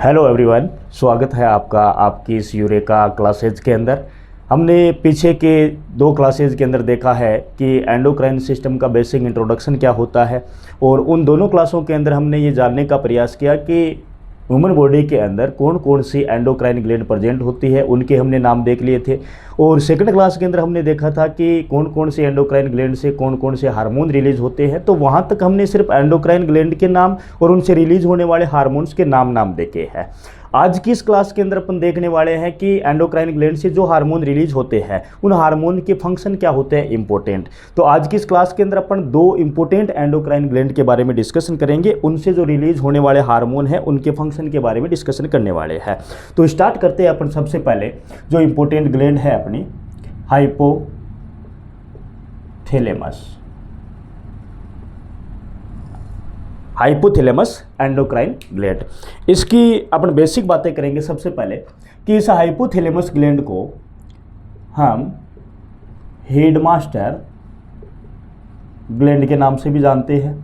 Hello everyone, स्वागत है आपका आपकी इस यूरेका क्लासेज के अंदर। हमने पीछे के दो क्लासेज के अंदर देखा है कि एंडोक्राइन सिस्टम का बेसिक इंट्रोडक्शन क्या होता है, और उन दोनों क्लासों के अंदर हमने ये जानने का प्रयास किया कि ह्यूमन बॉडी के अंदर कौन कौन सी एंडोक्राइन ग्लैंड प्रेजेंट होती है, उनके हमने नाम देख लिए थे। और सेकंड क्लास के अंदर हमने देखा था कि कौन कौन से एंडोक्राइन ग्लैंड से कौन कौन से हार्मोन रिलीज होते हैं। तो वहाँ तक हमने सिर्फ एंडोक्राइन ग्लैंड के नाम और उनसे रिलीज होने वाले हार्मोन्स के नाम देखे हैं। आज की इस क्लास के अंदर अपन देखने वाले हैं कि एंडोक्राइन ग्लैंड से जो हार्मोन रिलीज होते हैं उन हार्मोन के फंक्शन क्या होते हैं इंपॉर्टेंट। तो आज की इस क्लास के अंदर अपन दो इंपॉर्टेंट एंडोक्राइन ग्लैंड के बारे में डिस्कशन करेंगे, उनसे जो रिलीज होने वाले हार्मोन है उनके फंक्शन के बारे में डिस्कशन करने वाले हैं। तो स्टार्ट करते हैं अपन सबसे पहले जो इंपॉर्टेंट ग्लैंड है अपनी हाइपोथैलेमस एंडोक्राइन ग्लैंड। इसकी अपन बेसिक बातें करेंगे सबसे पहले कि इस हाइपोथैलेमस ग्लैंड को हम हेडमास्टर ग्लैंड के नाम से भी जानते हैं।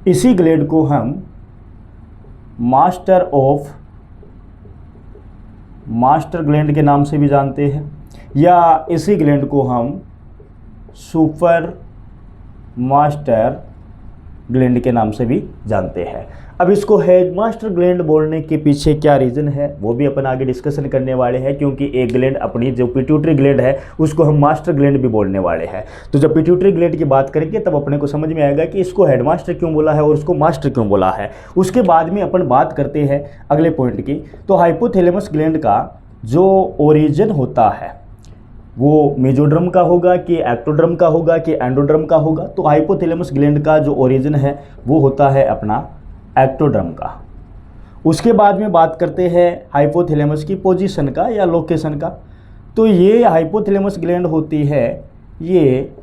इसी ग्लैंड को हम मास्टर ग्लैंड के नाम से भी जानते हैं, या इसी ग्लैंड को हम सुपर मास्टर ग्लैंड के नाम से भी जानते हैं। अब इसको हेडमास्टर ग्लैंड बोलने के पीछे क्या रीज़न है वो भी अपन आगे डिस्कशन करने वाले हैं, क्योंकि एक ग्लैंड अपनी जो पिट्यूटरी ग्लैंड है उसको हम मास्टर ग्लैंड भी बोलने वाले हैं। तो जब पिट्यूटरी ग्लैंड की बात करेंगे तब अपने को समझ में आएगा कि इसको हेडमास्टर क्यों बोला है और उसको मास्टर क्यों बोला है। उसके बाद में अपन बात करते हैं अगले पॉइंट की। तो हाइपोथैलेमस ग्लैंड का जो ओरिजिन होता है वो मेजोड्रम का होगा कि एक्टोड्रम का होगा कि एंडोड्रम का होगा। तो हाइपोथैलेमस ग्लैंड का जो ओरिजिन है वो होता है अपना एक्टोड्रम का। उसके बाद में बात करते हैं हाइपोथैलेमस की पोजीशन का या लोकेशन का। तो ये हाइपोथैलेमस ग्लैंड होती है, ये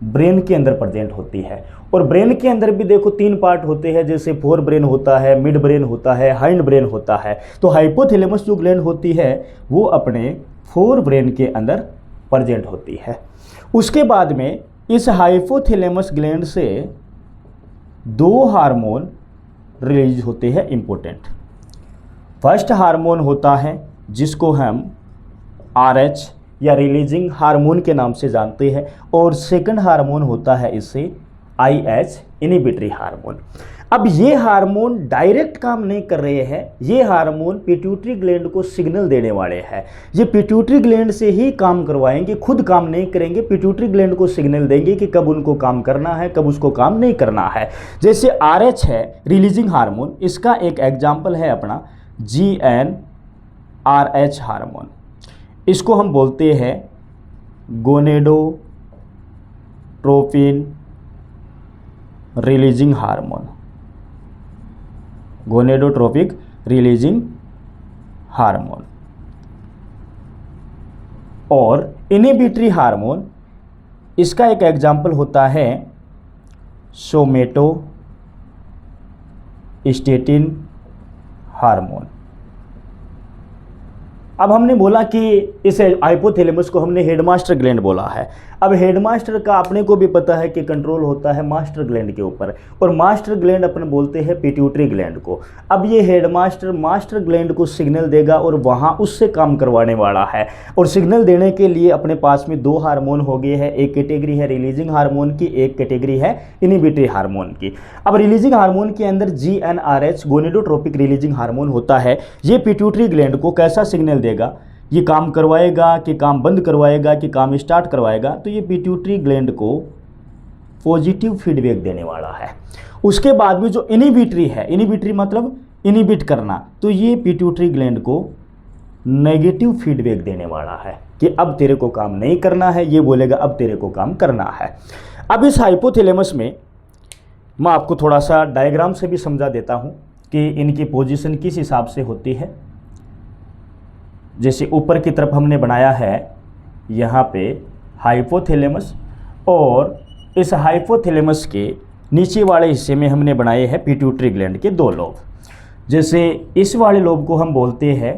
ब्रेन के अंदर प्रेजेंट होती है। और ब्रेन के अंदर भी देखो तीन पार्ट होते हैं, जैसे फोर ब्रेन होता है, मिड ब्रेन होता है, हाइंड ब्रेन होता है। तो हाइपोथैलेमस जो ग्लैंड होती है वो अपने फोर ब्रेन के अंदर प्रेजेंट होती है। उसके बाद में इस हाइपोथैलेमस ग्लैंड से दो हार्मोन रिलीज होते हैं इंपॉर्टेंट। फर्स्ट हार्मोन होता है जिसको हम RH या रिलीजिंग हार्मोन के नाम से जानते हैं, और सेकंड हार्मोन होता है इससे IH इनहिबिटरी हार्मोन। अब ये हार्मोन डायरेक्ट काम नहीं कर रहे हैं, ये हार्मोन पिट्यूटरी ग्लैंड को सिग्नल देने वाले हैं। ये पिट्यूटरी ग्लैंड से ही काम करवाएंगे, खुद काम नहीं करेंगे, पिट्यूटरी ग्लैंड को सिग्नल देंगे कि कब उनको काम करना है, कब उसको काम नहीं करना है। जैसे RH है रिलीजिंग हार्मोन, इसका एक एग्जाम्पल है अपना GnRH हार्मोन। इसको हम बोलते हैं gonadotropin releasing hormone, gonadotropic releasing hormone. और इनहिबिटरी हार्मोन, इसका एक एग्जाम्पल होता है सोमेटोस्टेटिन हार्मोन। अब हमने बोला कि इस हाइपोथैलेमस को हमने हेडमास्टर ग्लैंड बोला है। अब हेडमास्टर का अपने को भी पता है कि कंट्रोल होता है मास्टर ग्लैंड के ऊपर, और मास्टर ग्लैंड अपन बोलते हैं पिट्यूटरी ग्लैंड को। अब ये हेडमास्टर मास्टर ग्लैंड को सिग्नल देगा और वहाँ उससे काम करवाने वाला है। और सिग्नल देने के लिए अपने पास में दो हार्मोन हो गए हैं, एक कैटेगरी है रिलीजिंग हार्मोन की, एक कैटेगरी है इनहिबिटरी हार्मोन की। अब रिलीजिंग हार्मोन के अंदर GnRH गोनेडोट्रोपिक रिलीजिंग हार्मोन होता है। ये पिट्यूटरी ग्लैंड को कैसा सिग्नल देगा, ये काम करवाएगा कि काम बंद करवाएगा कि काम स्टार्ट करवाएगा। तो ये पिट्यूटरी ग्लैंड को पॉजिटिव फीडबैक देने वाला है। उसके बाद में जो इनहिबिटरी है, इनहिबिटरी मतलब इनहिबिट करना, तो ये पिट्यूटरी ग्लैंड को नेगेटिव फीडबैक देने वाला है कि अब तेरे को काम नहीं करना है, ये बोलेगा अब तेरे को काम करना है। अब इस हाइपोथैलेमस में मैं आपको थोड़ा सा डायग्राम से भी समझा देता हूँ कि इनकी पोजीशन किस हिसाब से होती है। जैसे ऊपर की तरफ हमने बनाया है यहाँ पे हाइपोथैलेमस, और इस हाइपोथैलेमस के नीचे वाले हिस्से में हमने बनाए हैं पिट्यूटरी ग्लैंड के दो लोब। जैसे इस वाले लोब को हम बोलते हैं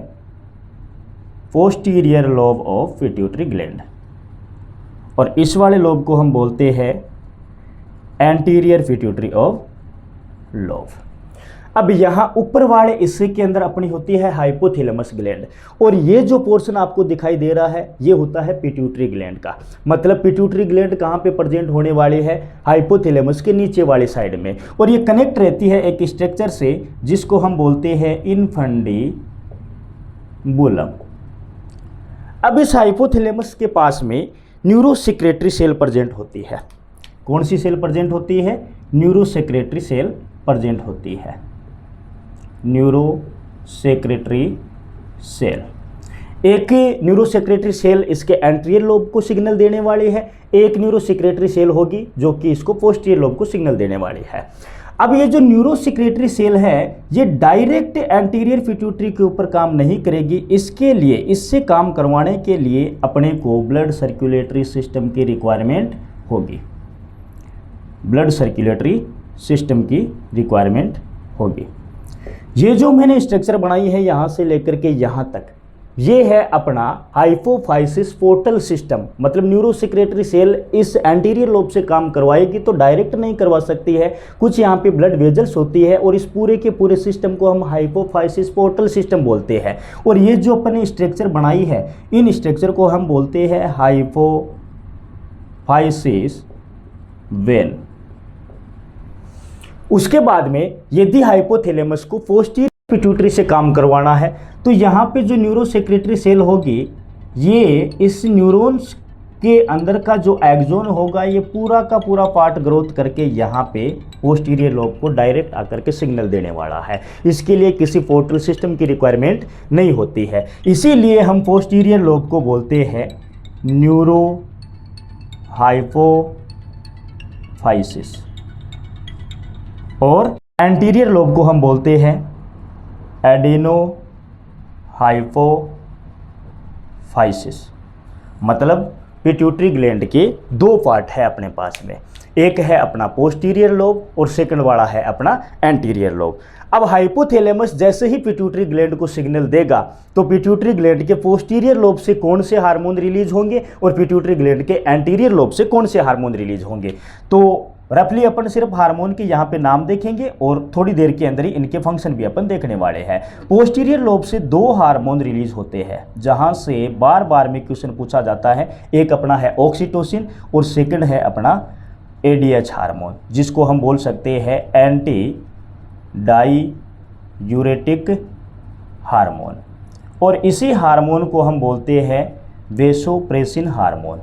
posterior lobe of pituitary gland, और इस वाले लोब को हम बोलते हैं एंटीरियर पिट्यूटरी ऑफ लोब। अब यहाँ ऊपर वाले हिस्से के अंदर अपनी होती है हाइपोथैलेमस ग्लैंड, और ये जो पोर्शन आपको दिखाई दे रहा है ये होता है पिट्यूटरी ग्लैंड का। मतलब पिट्यूटरी ग्लैंड कहाँ पे प्रेजेंट होने वाली है, हाइपोथैलेमस के नीचे वाले साइड में, और ये कनेक्ट रहती है एक स्ट्रक्चर से जिसको हम बोलते हैं इनफंडीबुलम। अब इस हाइपोथैलेमस के पास में न्यूरोसेक्रेटरी सेल प्रेजेंट होती है। कौन सी सेल प्रेजेंट होती है, न्यूरोसेक्रेटरी सेल प्रेजेंट होती है, न्यूरोसेक्रेटरी सेल। एक न्यूरोसेक्रेटरी सेल इसके एंटीरियर लोब को सिग्नल देने वाली है, एक न्यूरोसेक्रेटरी सेल होगी जो कि इसको पोस्टीरियर लोब को सिग्नल देने वाली है। अब ये जो न्यूरोसेक्रेटरी सेल है ये डायरेक्ट एंटीरियर पिट्यूटरी के ऊपर काम नहीं करेगी, इसके लिए इससे काम करवाने के लिए अपने को ब्लड सर्कुलेटरी सिस्टम की रिक्वायरमेंट होगी, ब्लड सर्कुलेटरी सिस्टम की रिक्वायरमेंट होगी। ये जो मैंने स्ट्रक्चर बनाई है यहाँ से लेकर के यहाँ तक, ये है अपना हाइपोफाइसिस पोर्टल सिस्टम। मतलब न्यूरोसेक्रेटरी सेल इस एंटीरियर लोब से काम करवाएगी तो डायरेक्ट नहीं करवा सकती है, कुछ यहाँ पे ब्लड वेजल्स होती है और इस पूरे के पूरे सिस्टम को हम हाइपोफाइसिस पोर्टल सिस्टम बोलते हैं। और ये जो अपने स्ट्रक्चर बनाई है इन स्ट्रक्चर को हम बोलते हैं हाइपोफाइसिस वेन। उसके बाद में यदि हाइपोथैलेमस को पोस्टीरियर पिट्यूटरी से काम करवाना है तो यहाँ पे जो न्यूरोसेक्रेटरी सेल होगी ये इस न्यूरॉन्स के अंदर का जो एक्सोन होगा ये पूरा का पूरा पार्ट ग्रोथ करके यहाँ पे पोस्टीरियर लोब को डायरेक्ट आकर के सिग्नल देने वाला है। इसके लिए किसी पोर्टल सिस्टम की रिक्वायरमेंट नहीं होती है, इसीलिए हम पोस्टीरियर लोब को बोलते हैं न्यूरो हाइपोफाइसिस और एंटीरियर लोब को हम बोलते हैं एडिनो हाइपोफाइसिस। मतलब पिट्यूटरी ग्लैंड के दो पार्ट है अपने पास में, एक है अपना पोस्टीरियर लोब और सेकंड वाला है अपना एंटीरियर लोब। अब हाइपोथैलेमस जैसे ही पिट्यूटरी ग्लैंड को सिग्नल देगा तो पिट्यूटरी ग्लैंड के पोस्टीरियर लोब से कौन से हार्मोन रिलीज होंगे और पिट्यूटरी ग्लैंड के एंटीरियर लोब से कौन से हार्मोन रिलीज होंगे। तो रफली अपन सिर्फ हार्मोन के यहाँ पे नाम देखेंगे और थोड़ी देर के अंदर ही इनके फंक्शन भी अपन देखने वाले हैं। पोस्टीरियर लोब से दो हार्मोन रिलीज होते हैं जहाँ से बार बार में क्वेश्चन पूछा जाता है, एक अपना है ऑक्सीटोसिन और सेकंड है अपना एडीएच हार्मोन, जिसको हम बोल सकते हैं एंटी डाईयूरेटिक हार्मोन, और इसी हार्मोन को हम बोलते हैं वेसोप्रेसिन हार्मोन,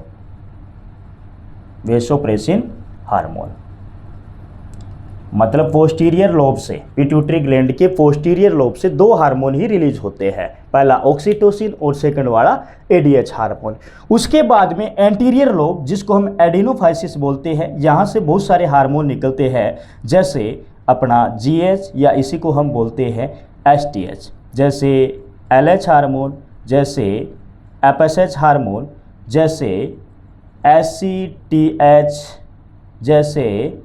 वेसोप्रेसिन हार्मोन। मतलब पोस्टीरियर लोब से, पिट्यूटरी ग्लैंड के पोस्टीरियर लोब से दो हार्मोन ही रिलीज होते हैं, पहला ऑक्सीटोसिन और सेकंड वाला एडीएच हार्मोन। उसके बाद में एंटीरियर लोब जिसको हम एडिनोफाइसिस बोलते हैं, यहाँ से बहुत सारे हार्मोन निकलते हैं, जैसे अपना जीएच या इसी को हम बोलते हैं एसटीएच, जैसे एलएच हार्मोन, जैसे एफएसएच हार्मोन, जैसे एससीटीएच, जैसे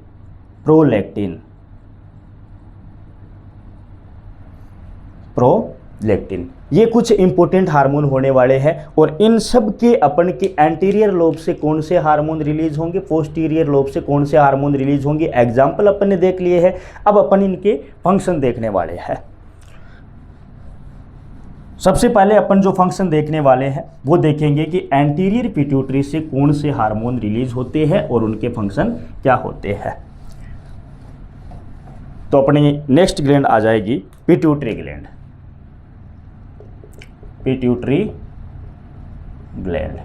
प्रोलैक्टिन, ये कुछ इंपॉर्टेंट हार्मोन होने वाले हैं। और इन सब के अपन के एंटीरियर लोब से कौन से हार्मोन रिलीज होंगे, पोस्टीरियर लोब से कौन से हार्मोन रिलीज होंगे, एग्जाम्पल अपन ने देख लिए हैं। अब अपन इनके फंक्शन देखने वाले हैं। सबसे पहले अपन जो फंक्शन देखने वाले हैं वो देखेंगे कि एंटीरियर पिट्यूटरी से कौन से हार्मोन रिलीज होते हैं और उनके फंक्शन क्या होते हैं। तो अपनी नेक्स्ट ग्लैंड आ जाएगी पिट्यूटरी ग्लैंड, पिट्यूटरी ग्लैंड।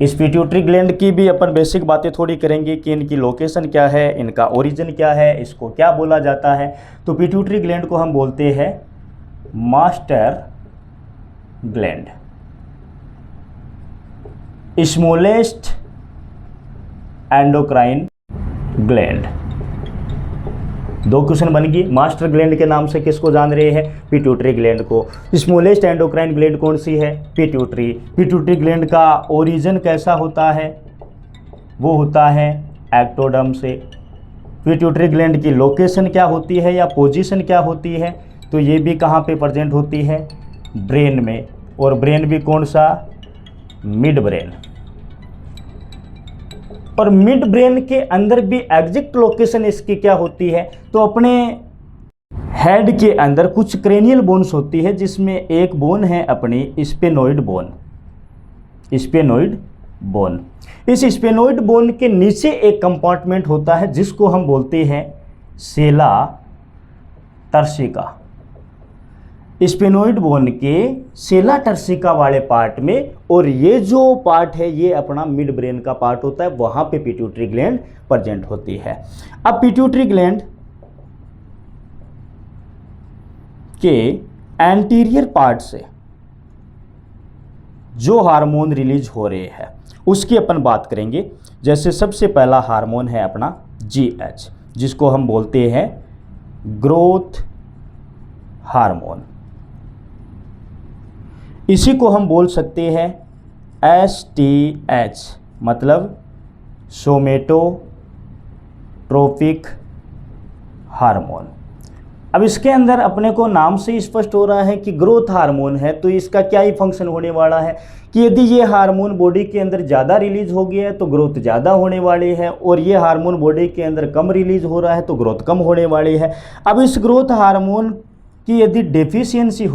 इस पिट्यूटरी ग्लैंड की भी अपन बेसिक बातें थोड़ी करेंगे कि इनकी लोकेशन क्या है, इनका ओरिजिन क्या है, इसको क्या बोला जाता है। तो पिट्यूटरी ग्लैंड को हम बोलते हैं master gland, smallest endocrine gland. दो क्वेश्चन बन गई, मास्टर ग्लैंड के नाम से किसको जान रहे हैं, पिट्यूटरी ग्लैंड को। स्मॉलेस्ट एंडोक्राइन ग्लैंड कौन सी है, पिट्यूटरी। पिट्यूटरी ग्लैंड का ओरिजिन कैसा होता है, वो होता है एक्टोडर्म से। पिट्यूटरी ग्लैंड की लोकेशन क्या होती है या पोजीशन क्या होती है, तो ये भी कहाँ पे प्रेजेंट होती है, ब्रेन में। और ब्रेन भी कौन सा, मिड ब्रेन। और मिड ब्रेन के अंदर भी एग्जैक्ट लोकेशन इसकी क्या होती है, तो अपने हेड के अंदर कुछ क्रेनियल बोन्स होती है, जिसमें एक बोन है अपनी स्पेनोइड बोन। स्पेनोइड बोन, इस स्पेनोइड बोन के नीचे एक कंपार्टमेंट होता है जिसको हम बोलते हैं सेला टर्सिका। स्पेनोइड बोन के सेला टर्सिका वाले पार्ट में, और ये जो पार्ट है ये अपना मिड ब्रेन का पार्ट होता है, वहां पे पिट्यूटरी ग्लैंड प्रेजेंट होती है। अब पिट्यूटरी ग्लैंड के एंटीरियर पार्ट से जो हार्मोन रिलीज हो रहे हैं उसकी अपन बात करेंगे। जैसे सबसे पहला हार्मोन है अपना GH, जिसको हम बोलते हैं ग्रोथ हार्मोन। इसी को हम बोल सकते हैं STH, मतलब सोमेटोट्रोपिक हार्मोन। अब इसके अंदर अपने को नाम से स्पष्ट हो रहा है कि ग्रोथ हार्मोन है, तो इसका क्या ही फंक्शन होने वाला है कि यदि ये हार्मोन बॉडी के अंदर ज़्यादा रिलीज हो गया है तो ग्रोथ ज़्यादा होने वाली है, और ये हार्मोन बॉडी के अंदर कम रिलीज हो रहा है तो ग्रोथ कम होने वाली है। अब इस ग्रोथ हार्मोन की यदि डेफिशिएंसी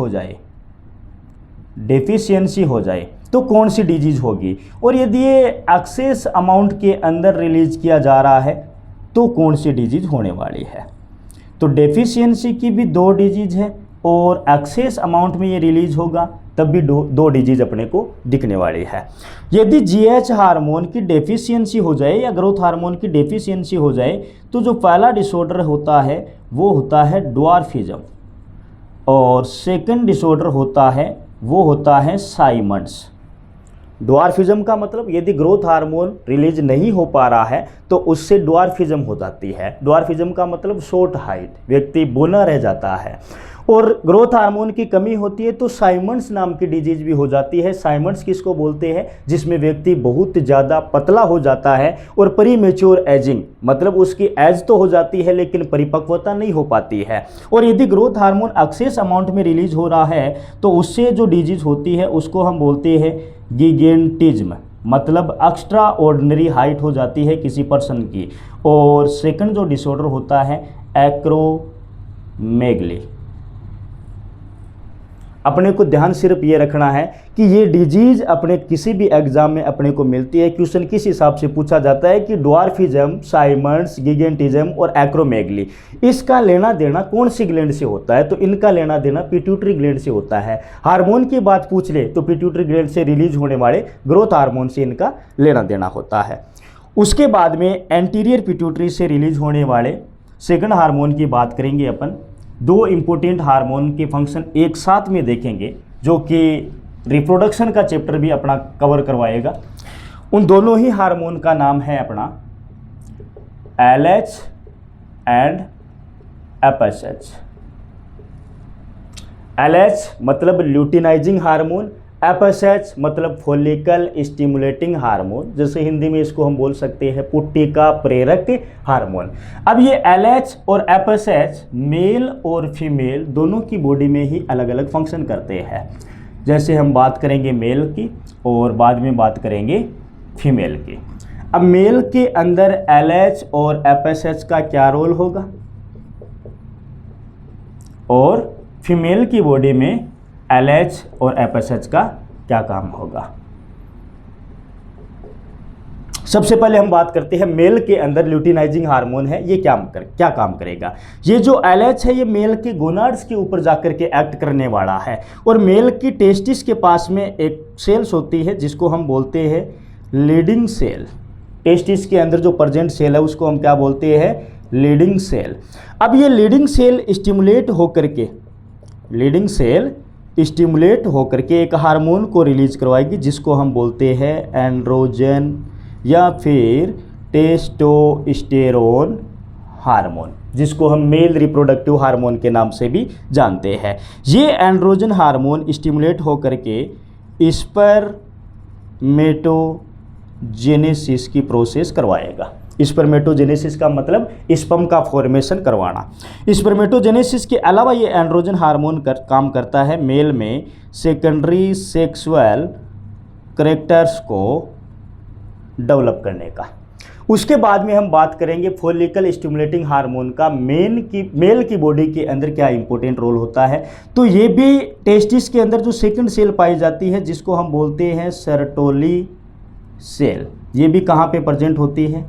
हो जाए तो कौन सी डिजीज होगी, और यदि ये एक्सेस अमाउंट के अंदर रिलीज किया जा रहा है तो कौन सी डिजीज होने वाली है। तो डेफिशिएंसी की भी 2 डिजीज है, और एक्सेस अमाउंट में ये रिलीज होगा तब भी 2 डिजीज अपने को दिखने वाली है। यदि GH हार्मोन की डेफिशिएंसी हो जाए या ग्रोथ हार्मोन की डेफिशिएंसी हो जाए तो जो पहला डिसऑर्डर होता है वो होता है ड्वार्फिज्म, और सेकंड डिसऑर्डर होता है वो होता है साइमंड्स। ड्वार्फिज्म का मतलब यदि ग्रोथ हार्मोन रिलीज नहीं हो पा रहा है तो उससे ड्वार्फिज्म हो जाती है। ड्वार्फिज्म का मतलब शॉर्ट हाइट, व्यक्ति बौना रह जाता है। और ग्रोथ हार्मोन की कमी होती है तो साइमंड्स नाम की डिजीज भी हो जाती है। साइमंड्स किसको बोलते हैं, जिसमें व्यक्ति बहुत ज़्यादा पतला हो जाता है, और प्रीमेच्योर एजिंग, मतलब उसकी एज तो हो जाती है लेकिन परिपक्वता नहीं हो पाती है। और यदि ग्रोथ हार्मोन एक्सेस अमाउंट में रिलीज हो रहा है तो उससे जो डिजीज होती है उसको हम बोलते हैं गिगेंटिज्म, मतलब एक्स्ट्रा ऑर्डिनरी हाइट हो जाती है किसी पर्सन की। और सेकंड जो डिसऑर्डर होता है एक्रोमेगली। अपने को ध्यान सिर्फ ये रखना है कि ये डिजीज अपने किसी भी एग्जाम में अपने को मिलती है। क्वेश्चन किस हिसाब से पूछा जाता है कि ड्वार्फिज्म, साइमंड्स, गिगेंटिज्म और एक्रोमेगली, इसका लेना देना कौन सी ग्लैंड से होता है, तो इनका लेना देना पिट्यूटरी ग्लैंड से होता है। हार्मोन की बात पूछ ले तो पिट्यूटरी ग्लैंड से रिलीज होने वाले ग्रोथ हार्मोन से इनका लेना देना होता है। उसके बाद में एंटीरियर पिट्यूटरी से रिलीज होने वाले सेकंड हार्मोन की बात करेंगे अपन। 2 इम्पोर्टेंट हार्मोन के फंक्शन एक साथ में देखेंगे जो कि रिप्रोडक्शन का चैप्टर भी अपना कवर करवाएगा। उन दोनों ही हार्मोन का नाम है अपना LH एंड FSH। LH मतलब ल्यूटिनाइजिंग हार्मोन, FSH मतलब फॉलिकल स्टिमुलेटिंग हार्मोन, जैसे हिंदी में इसको हम बोल सकते हैं पुट्टिका प्रेरक हार्मोन। अब ये LH और FSH मेल और फीमेल दोनों की बॉडी में ही अलग अलग फंक्शन करते हैं। जैसे हम बात करेंगे मेल की और बाद में बात करेंगे फीमेल की। अब मेल के अंदर LH और FSH का क्या रोल होगा, और फीमेल की बॉडी में LH और FSH का क्या काम होगा। सबसे पहले हम बात करते हैं मेल के अंदर ल्यूटिनाइजिंग हार्मोन है, ये क्या काम करेगा। ये जो LH है ये मेल के गोनाड्स के ऊपर जाकर के एक्ट करने वाला है, और मेल की टेस्टिस के पास में एक सेल्स होती है जिसको हम बोलते हैं लीडिंग सेल। टेस्टिस के अंदर जो प्रेजेंट सेल है उसको हम क्या बोलते हैं, लीडिंग सेल। अब ये लीडिंग सेल स्टिमुलेट होकर के एक हार्मोन को रिलीज करवाएगी जिसको हम बोलते हैं एंड्रोजन या फिर टेस्टोस्टेरोन हार्मोन, जिसको हम मेल रिप्रोडक्टिव हार्मोन के नाम से भी जानते हैं। ये एंड्रोजन हार्मोन स्टिमुलेट होकर के स्पर्मेटोजेनेसिस की प्रोसेस करवाएगा। स्पर्मेटोजेनेसिस का मतलब स्पर्म का फॉर्मेशन करवाना। स्पर्मेटोजेनेसिस के अलावा ये एंड्रोजन हार्मोन काम करता है मेल में सेकेंडरी सेक्सुअल कैरेक्टर्स को डेवलप करने का। उसके बाद में हम बात करेंगे फॉलिकल स्टिमुलेटिंग हार्मोन का मेल की बॉडी के अंदर क्या इंपॉर्टेंट रोल होता है। तो ये भी टेस्टिस के अंदर जो सेकंड सेल पाई जाती है जिसको हम बोलते हैं सर्टोली सेल, ये भी कहाँ पे प्रेजेंट होती है,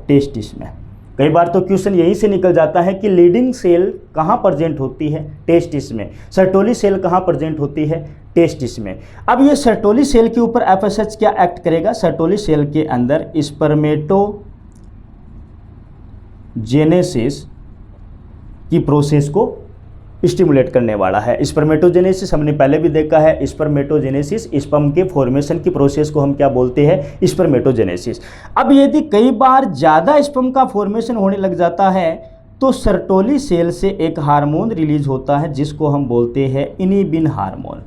टेस्टिस में। कई बार तो क्वेश्चन यहीं से निकल जाता है कि लीडिंग सेल कहाँ प्रेजेंट होती है, टेस्टिस में। सर्टोली सेल कहाँ प्रेजेंट होती है, टेस्टिस में। अब ये सर्टोली सेल के ऊपर एफएसएच क्या एक्ट करेगा, सर्टोली सेल के अंदर स्पर्मेटोजेनेसिस की प्रोसेस को स्टिमुलेट करने वाला है। स्पर्मेटोजेनेसिस हमने पहले भी देखा है, स्पर्मेटोजेनेसिस स्पर्म के फॉर्मेशन की प्रोसेस को हम क्या बोलते हैं, स्पर्मेटोजेनेसिस। अब यदि कई बार ज़्यादा स्पर्म का फॉर्मेशन होने लग जाता है तो सर्टोली सेल से एक हार्मोन रिलीज होता है जिसको हम बोलते हैं इनिबिन हार्मोन।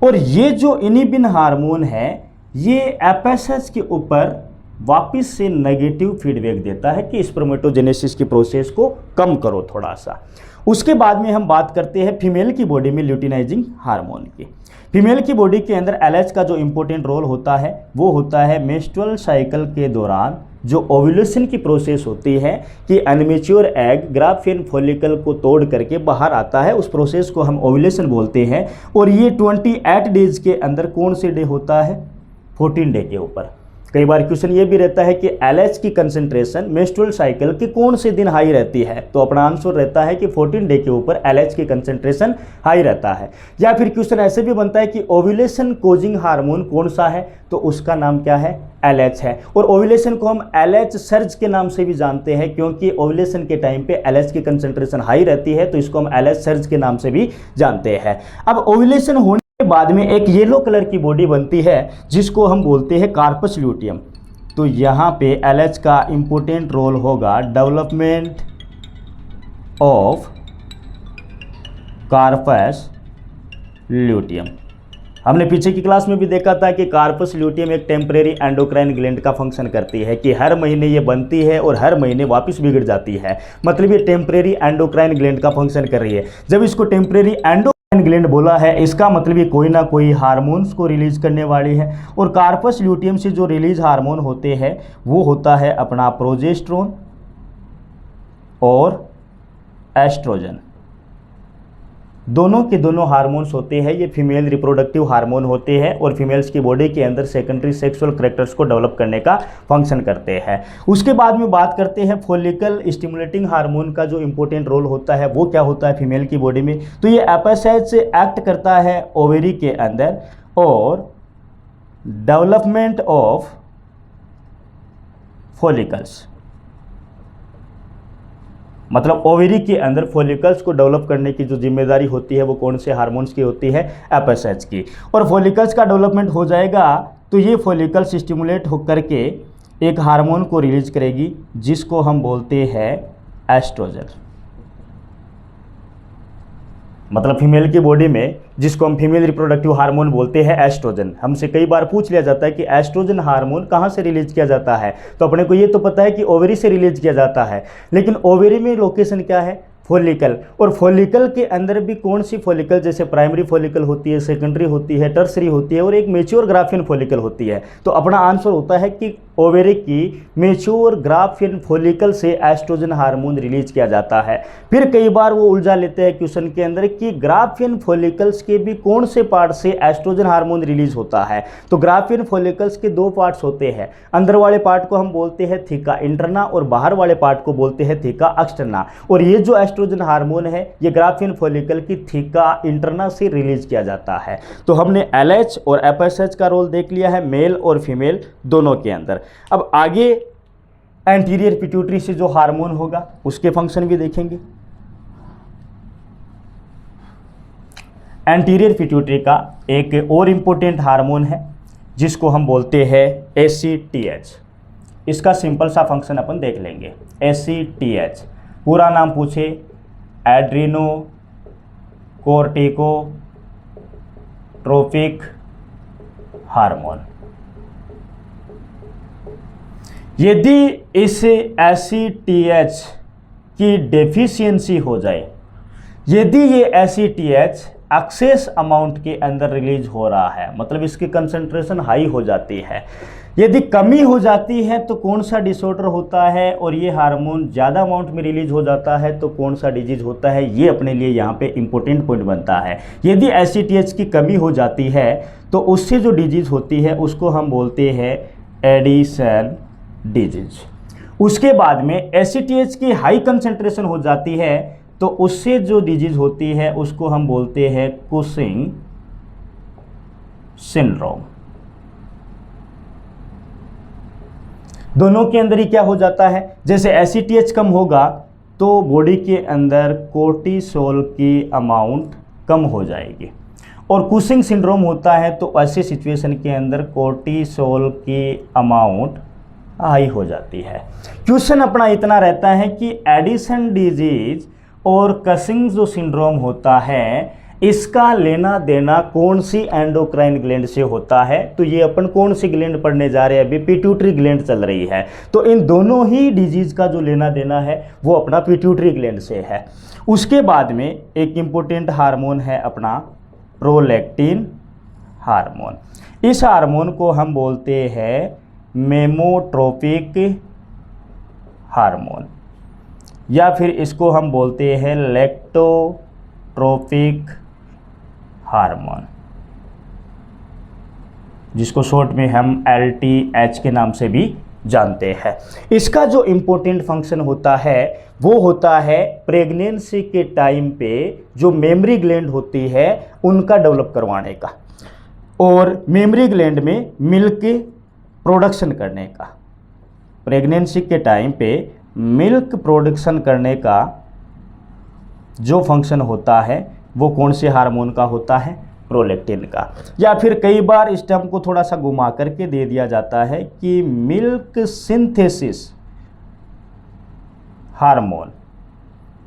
और ये जो इनिबिन हार्मोन है ये एफएसएच के ऊपर वापस से नेगेटिव फीडबैक देता है कि स्पर्मेटोजेनेसिस की प्रोसेस को कम करो थोड़ा सा। उसके बाद में हम बात करते हैं फीमेल की बॉडी में ल्यूटिनाइजिंग हार्मोन की। फीमेल की बॉडी के अंदर एलएच का जो इंपॉर्टेंट रोल होता है वो होता है मेंस्ट्रुअल साइकिल के दौरान जो ओव्यूलेशन की प्रोसेस होती है कि अनमेच्योर एग ग्राफियन फॉलिकल को तोड़ करके बाहर आता है, उस प्रोसेस को हम ओव्यूलेशन बोलते हैं। और ये 28 डेज के अंदर कौन से डे होता है, 14 डे के ऊपर। कई बार क्वेश्चन ये भी रहता है कि एलएच की कंसंट्रेशन मेंस्ट्रुअल साइकिल के कौन से दिन हाई रहती है, तो अपना आंसर रहता है कि 14 डे के ऊपर एलएच की कंसंट्रेशन हाई रहता है। या फिर क्वेश्चन ऐसे भी बनता है कि ओव्यूलेशन कोजिंग हार्मोन कौन सा है, तो उसका नाम क्या है, एलएच है। और ओव्यूलेशन को हम एलएच सर्ज के नाम से भी जानते हैं क्योंकि ओव्यूलेशन के टाइम पे एलएच की कंसंट्रेशन हाई रहती है, तो इसको हम एलएच सर्ज के नाम से भी जानते हैं। अब ओव्यूलेशन होने के बाद में एक येलो कलर की बॉडी बनती है जिसको हम बोलते हैं कार्पस ल्यूटियम। तो यहाँ पे एलएच का इंपॉर्टेंट रोल होगा डेवलपमेंट ऑफ कार्पस ल्यूटियम। हमने पीछे की क्लास में भी देखा था कि कार्पस ल्यूटियम एक टेम्परेरी एंडोक्राइन ग्लैंड का फंक्शन करती है कि हर महीने ये बनती है और हर महीने वापस बिगड़ जाती है, मतलब ये टेम्परेरी एंडोक्राइन ग्लैंड का फंक्शन कर रही है। जब इसको टेम्परेरी एंडोक्राइन ग्लैंड बोला है इसका मतलब ये कोई ना कोई हार्मोन्स को रिलीज करने वाली है। और कार्पस ल्यूटियम से जो रिलीज हार्मोन होते हैं वो होता है अपना प्रोजेस्टेरोन और एस्ट्रोजन। दोनों के दोनों हार्मोन्स होते हैं, ये फीमेल रिप्रोडक्टिव हार्मोन होते हैं और फीमेल्स की बॉडी के अंदर सेकेंडरी सेक्सुअल कैरेक्टर्स को डेवलप करने का फंक्शन करते हैं। उसके बाद में बात करते हैं फॉलिकल स्टिमुलेटिंग हार्मोन का जो इंपॉर्टेंट रोल होता है वो क्या होता है फीमेल की बॉडी में। तो ये एफएसएच से एक्ट करता है ओवेरी के अंदर और डेवलपमेंट ऑफ फॉलिकल्स, मतलब ओवेरी के अंदर फॉलिकल्स को डेवलप करने की जो जिम्मेदारी होती है वो कौन से हार्मोन्स की होती है, एफएसएच की। और फॉलिकल्स का डेवलपमेंट हो जाएगा तो ये फॉलिकल्स स्टिमुलेट होकर के एक हार्मोन को रिलीज करेगी जिसको हम बोलते हैं एस्ट्रोजन। मतलब फीमेल की बॉडी में जिसको हम फीमेल रिप्रोडक्टिव हार्मोन बोलते हैं एस्ट्रोजन। हमसे कई बार पूछ लिया जाता है कि एस्ट्रोजन हार्मोन कहाँ से रिलीज किया जाता है, तो अपने को ये तो पता है कि ओवेरी से रिलीज किया जाता है, लेकिन ओवेरी में लोकेशन क्या है, फॉलिकल। और फॉलिकल के अंदर भी कौन सी फॉलिकल, जैसे प्राइमरी फॉलिकल होती है, सेकेंडरी होती है, टर्सरी होती है और एक मेच्योर ग्राफियन फॉलिकल होती है। तो अपना आंसर होता है कि ओवेरी की मेच्योर ग्राफियन फॉलिकल से एस्ट्रोजन हार्मोन रिलीज किया जाता है। फिर कई बार वो उलझा लेते हैं क्वेश्चन के अंदर कि ग्राफियन फॉलिकल्स के भी कौन से पार्ट से एस्ट्रोजन हार्मोन रिलीज होता है। तो ग्राफियन फॉलिकल्स के दो पार्ट्स होते हैं, अंदर वाले पार्ट को हम बोलते हैं थीका इंटरना और बाहर वाले पार्ट को बोलते हैं थीका एक्सटर्ना। और ये जो एस्ट्रोजन हार्मोन है ये ग्राफियन फॉलिकल की थीका इंटरना से रिलीज किया जाता है। तो हमने एलएच और एफएसएच का रोल देख लिया है मेल और फीमेल दोनों के अंदर। अब आगे एंटीरियर पिट्यूटरी से जो हार्मोन होगा उसके फंक्शन भी देखेंगे। एंटीरियर पिट्यूटरी का एक और इंपॉर्टेंट हार्मोन है जिसको हम बोलते हैं एसीटीएच। इसका सिंपल सा फंक्शन अपन देख लेंगे। एसीटीएच पूरा नाम पूछे एड्रीनो कोर्टिकोट्रोपिक हार्मोन। यदि इस एसीटीएच की डेफिशिएंसी हो जाए, यदि ये एसीटीएच एक्सेस अमाउंट के अंदर रिलीज हो रहा है, मतलब इसकी कंसंट्रेशन हाई हो जाती है। यदि कमी हो जाती है तो कौन सा डिसऑर्डर होता है, और ये हार्मोन ज़्यादा अमाउंट में रिलीज हो जाता है तो कौन सा डिजीज होता है, ये अपने लिए यहाँ पे इंपॉर्टेंट पॉइंट बनता है। यदि एसीटीएच की कमी हो जाती है तो उससे जो डिजीज होती है उसको हम बोलते हैं एडिशन डिजीज। उसके बाद में एसीटीएच की हाई कंसंट्रेशन हो जाती है तो उससे जो डिजीज होती है उसको हम बोलते हैं कुशिंग सिंड्रोम। दोनों के अंदर ही क्या हो जाता है, जैसे एसीटीएच कम होगा तो बॉडी के अंदर कोर्टिसोल की अमाउंट कम हो जाएगी, और कुशिंग सिंड्रोम होता है तो ऐसी सिचुएशन के अंदर कोर्टिसोल की अमाउंट हाई हो जाती है। क्वेश्चन अपना इतना रहता है कि एडिशन डिजीज और कुशिंग जो सिंड्रोम होता है इसका लेना देना कौन सी एंडोक्राइन ग्लैंड से होता है, तो ये अपन कौन सी ग्लैंड पढ़ने जा रहे हैं, अभी पिट्यूटरी ग्लैंड चल रही है, तो इन दोनों ही डिजीज का जो लेना देना है वो अपना पिट्यूटरी ग्लैंड से है। उसके बाद में एक इम्पोर्टेंट हार्मोन है अपना प्रोलैक्टिन हार्मोन। इस हार्मोन को हम बोलते हैं मेमोट्रोपिक हार्मोन, या फिर इसको हम बोलते हैं लैक्टोट्रोपिक हार्मोन, जिसको शॉर्ट में हम LTH के नाम से भी जानते हैं। इसका जो इम्पोर्टेंट फंक्शन होता है वो होता है प्रेगनेंसी के टाइम पे जो मेमरी ग्लैंड होती है उनका डेवलप करवाने का, और मेमरी ग्लैंड में मिल्क प्रोडक्शन करने का। प्रेगनेंसी के टाइम पे मिल्क प्रोडक्शन करने का जो फंक्शन होता है वो कौन से हार्मोन का होता है, प्रोलैक्टिन का। या फिर कई बार इस टर्म को थोड़ा सा घुमा करके दे दिया जाता है कि मिल्क सिंथेसिस हार्मोन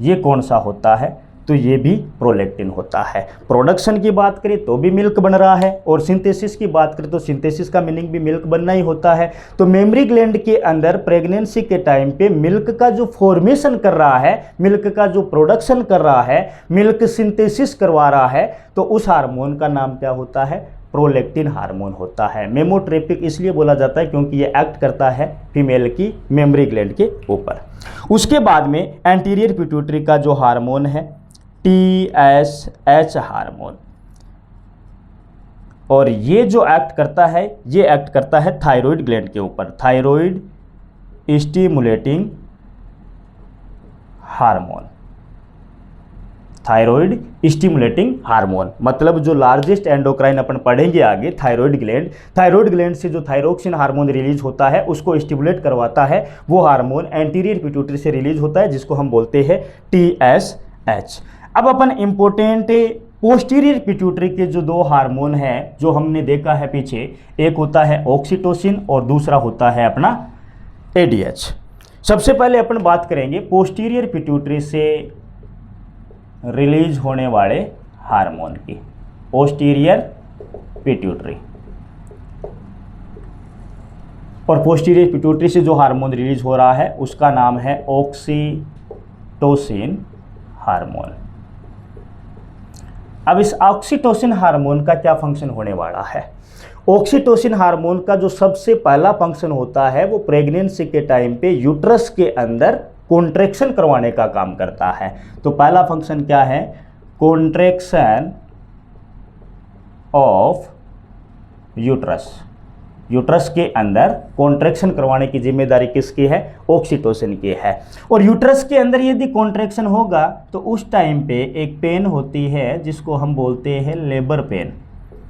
ये कौन सा होता है, तो ये भी प्रोलैक्टिन होता है। प्रोडक्शन की बात करें तो भी मिल्क बन रहा है, और सिंथेसिस की बात करें तो सिंथेसिस का मीनिंग भी मिल्क बनना ही होता है। तो मेमरी ग्लैंड के अंदर प्रेगनेंसी के टाइम पे मिल्क का जो फॉर्मेशन कर रहा है, मिल्क का जो प्रोडक्शन कर रहा है, मिल्क सिंथेसिस करवा रहा है, तो उस हार्मोन का नाम क्या होता है, प्रोलैक्टिन हार्मोन होता है। मेमोट्रोपिक इसलिए बोला जाता है क्योंकि ये एक्ट करता है फीमेल की मेमरी ग्लैंड के ऊपर। उसके बाद में एंटीरियर पिट्यूटरी का जो हार्मोन है TSH हार्मोन, और ये जो एक्ट करता है ये एक्ट करता है थायराइड ग्लैंड के ऊपर, thyroid stimulating hormone. Thyroid stimulating hormone मतलब जो लार्जेस्ट एंडोक्राइन अपन पढ़ेंगे आगे, थायराइड ग्लैंड। थायराइड ग्लैंड से जो थायरोक्सिन हार्मोन रिलीज होता है उसको स्टिमुलेट करवाता है, वो हार्मोन एंटीरियर पिट्यूटरी से रिलीज होता है जिसको हम बोलते हैं TSH। अब अपन इम्पोर्टेंट पोस्टीरियर पिट्यूटरी के जो दो हार्मोन हैं जो हमने देखा है पीछे, एक होता है ऑक्सीटोसिन और दूसरा होता है अपना ADH। सबसे पहले अपन बात करेंगे पोस्टीरियर पिट्यूटरी से रिलीज होने वाले हार्मोन की। पोस्टीरियर पिट्यूटरी और पोस्टीरियर पिट्यूटरी से जो हार्मोन रिलीज हो रहा है उसका नाम है ऑक्सीटोसिन हार्मोन। अब इस ऑक्सीटोसिन हार्मोन का क्या फंक्शन होने वाला है? ऑक्सीटोसिन हार्मोन का जो सबसे पहला फंक्शन होता है वो प्रेगनेंसी के टाइम पे यूट्रस के अंदर कॉन्ट्रैक्शन करवाने का काम करता है। तो पहला फंक्शन क्या है? Contraction of uterus. यूट्रस के अंदर कॉन्ट्रैक्शन करवाने की जिम्मेदारी किसकी है? ऑक्सीटोसिन की है। और यूट्रस के अंदर यदि कॉन्ट्रैक्शन होगा तो उस टाइम पे एक पेन होती है जिसको हम बोलते हैं लेबर पेन,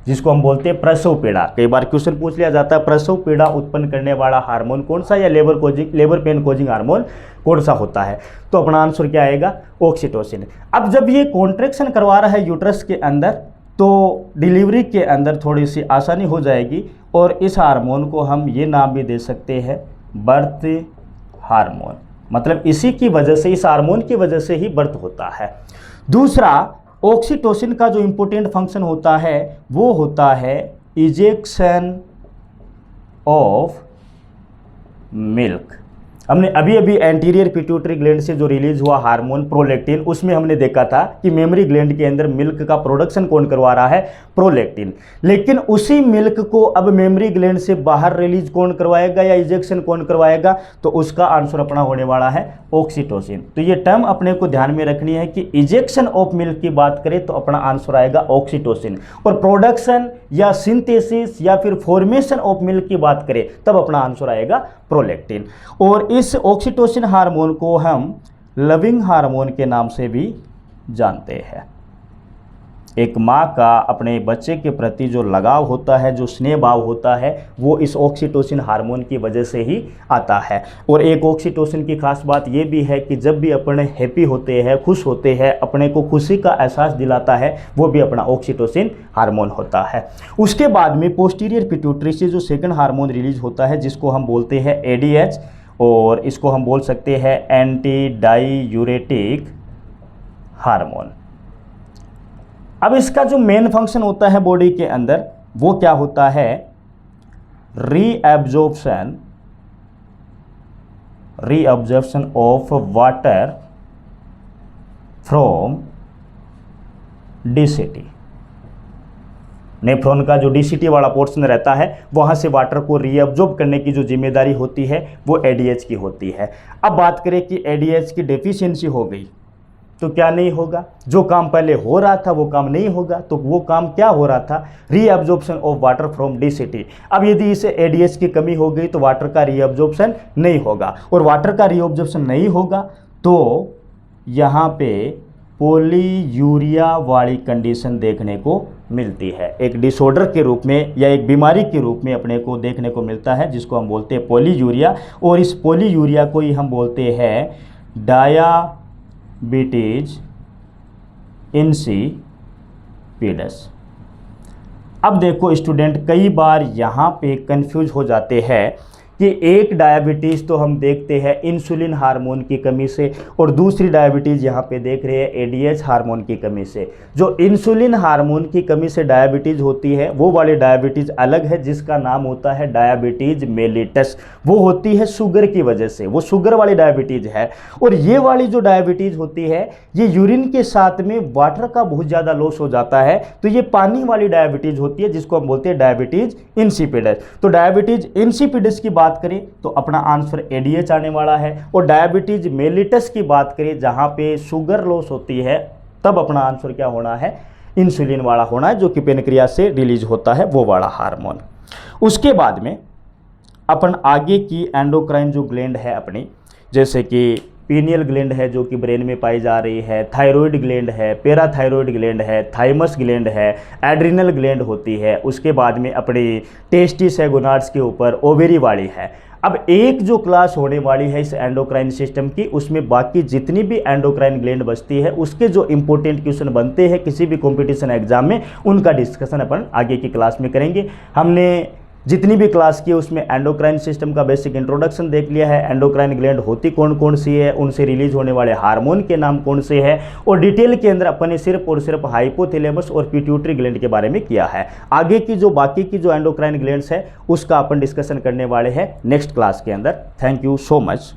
जिसको हम बोलते हैं प्रसव पीड़ा। कई बार क्वेश्चन पूछ लिया जाता है प्रसव पीड़ा उत्पन्न करने वाला हार्मोन कौन सा या लेबर पेन कोजिंग हार्मोन कौन सा होता है? तो अपना आंसर क्या आएगा? ऑक्सीटोसिन। अब जब ये कॉन्ट्रैक्शन करवा रहा है यूट्रस के अंदर तो डिलीवरी के अंदर थोड़ी सी आसानी हो जाएगी और इस हार्मोन को हम ये नाम भी दे सकते हैं बर्थ हार्मोन। मतलब इसी की वजह से, इस हार्मोन की वजह से ही बर्थ होता है। दूसरा, ऑक्सीटोसिन का जो इम्पोर्टेंट फंक्शन होता है वो होता है इजेक्शन ऑफ मिल्क। हमने अभी अभी एंटीरियर पिट्यूटरी ग्लैंड से जो रिलीज हुआ हार्मोन प्रोलैक्टिन, उसमें हमने देखा था कि मेमोरी ग्लैंड के अंदर मिल्क का प्रोडक्शन कौन करवा रहा है, प्रोलैक्टिन। लेकिन उसी मिल्क को अब मेमोरी ग्लैंड से बाहर रिलीज कौन करवाएगा या इजेक्शन कौन करवाएगा, तो उसका आंसर अपना होने वाला है ऑक्सीटोसिन। तो ये टर्म अपने को ध्यान में रखनी है कि इजेक्शन ऑफ मिल्क की बात करें तो अपना आंसर आएगा ऑक्सीटोसिन, और प्रोडक्शन या सिंथेसिस या फिर फॉर्मेशन ऑफ मिल्क की बात करें तब अपना आंसर आएगा प्रोलैक्टिन। और इस ऑक्सीटोसिन हार्मोन को हम लविंग हार्मोन के नाम से भी जानते हैं। एक माँ का अपने बच्चे के प्रति जो लगाव होता है, जो स्नेह भाव होता है, वो इस ऑक्सीटोसिन हार्मोन की वजह से ही आता है। और एक ऑक्सीटोसिन की खास बात ये भी है कि जब भी अपने हैप्पी होते हैं, खुश होते हैं, अपने को खुशी का एहसास दिलाता है, वो भी अपना ऑक्सीटोसिन हार्मोन होता है। उसके बाद में पोस्टीरियर पिट्यूटरी से जो सेकंड हार्मोन रिलीज होता है, जिसको हम बोलते हैं एडीएच, और इसको हम बोल सकते हैं एंटी डाईयूरेटिक हार्मोन। अब इसका जो मेन फंक्शन होता है बॉडी के अंदर, वो क्या होता है, reabsorption of water from DCT. Nephron का जो डीसीटी वाला पोर्शन रहता है, वहां से वाटर को रीअब्जॉर्ब करने की जो जिम्मेदारी होती है वो एडीएच की होती है। अब बात करें कि एडीएच की डेफिशिएंसी हो गई तो क्या नहीं होगा, जो काम पहले हो रहा था वो काम नहीं होगा। तो वो काम क्या हो रहा था, reabsorption of water from DCT. अब यदि इसे एडीएच की कमी हो गई तो वाटर का रीअब्जॉर्प्शन नहीं होगा, और वाटर का रीअब्जॉर्प्शन नहीं होगा तो यहाँ पे पॉलीयूरिया वाली कंडीशन देखने को मिलती है। एक डिसऑर्डर के रूप में या एक बीमारी के रूप में अपने को देखने को मिलता है, जिसको हम बोलते हैं पॉलीयूरिया। और इस पॉलीयूरिया को ही हम बोलते हैं डायबिटीज इंसिपिडस। अब देखो स्टूडेंट, कई बार यहाँ पे कंफ्यूज हो जाते हैं कि एक डायबिटीज़ तो हम देखते हैं इंसुलिन हार्मोन की कमी से, और दूसरी डायबिटीज़ यहाँ पे देख रहे हैं एडीएच हार्मोन की कमी से। जो इंसुलिन हार्मोन की कमी से डायबिटीज़ होती है वो वाली डायबिटीज़ अलग है, जिसका नाम होता है डायबिटीज़ मेलिटस। वो होती है शुगर की वजह से, वो शुगर वाली डायबिटीज़ है। और ये वाली जो डायबिटीज़ होती है, ये यूरिन के साथ में वाटर का बहुत ज़्यादा लॉस हो जाता है, तो ये पानी वाली डायबिटीज़ होती है, जिसको हम बोलते हैं डायबिटीज़ इंसिपिडस। तो डायबिटीज़ इंसिपिडस की बात करें तो अपना आंसर एडीएच आने वाला है, और डायबिटीज मेलिटस की बात करें जहां पे शुगर लॉस होती है, तब अपना आंसर क्या होना है, इंसुलिन वाला होना है, जो कि पेनक्रियास से रिलीज होता है वो वाला हार्मोन। उसके बाद में अपन आगे की एंडोक्राइन जो ग्लैंड है अपनी, जैसे कि पीनियल ग्लैंड है जो कि ब्रेन में पाई जा रही है, थायराइड ग्लैंड है, पैराथायराइड ग्लैंड है, थाइमस ग्लैंड है, एड्रिनल ग्लैंड होती है। उसके बाद में अपनी टेस्टिस है गोनाड्स के ऊपर, ओवेरी वाली है। अब एक जो क्लास होने वाली है इस एंडोक्राइन सिस्टम की, उसमें बाकी जितनी भी एंडोक्राइन ग्लैंड बचती है, उसके जो इंपॉर्टेंट क्वेश्चन बनते हैं किसी भी कंपटीशन एग्जाम में, उनका डिस्कशन अपन आगे की क्लास में करेंगे। हमने जितनी भी क्लास की है उसमें एंडोक्राइन सिस्टम का बेसिक इंट्रोडक्शन देख लिया है, एंडोक्राइन ग्लैंड होती कौन कौन सी है, उनसे रिलीज होने वाले हार्मोन के नाम कौन से हैं, और डिटेल के अंदर अपन ने सिर्फ और सिर्फ हाइपोथैलेमस और पिट्यूटरी ग्लैंड के बारे में किया है। आगे की जो बाकी की जो एंडोक्राइन ग्लैंड्स है उसका अपन डिस्कशन करने वाले हैं नेक्स्ट क्लास के अंदर। Thank you so much.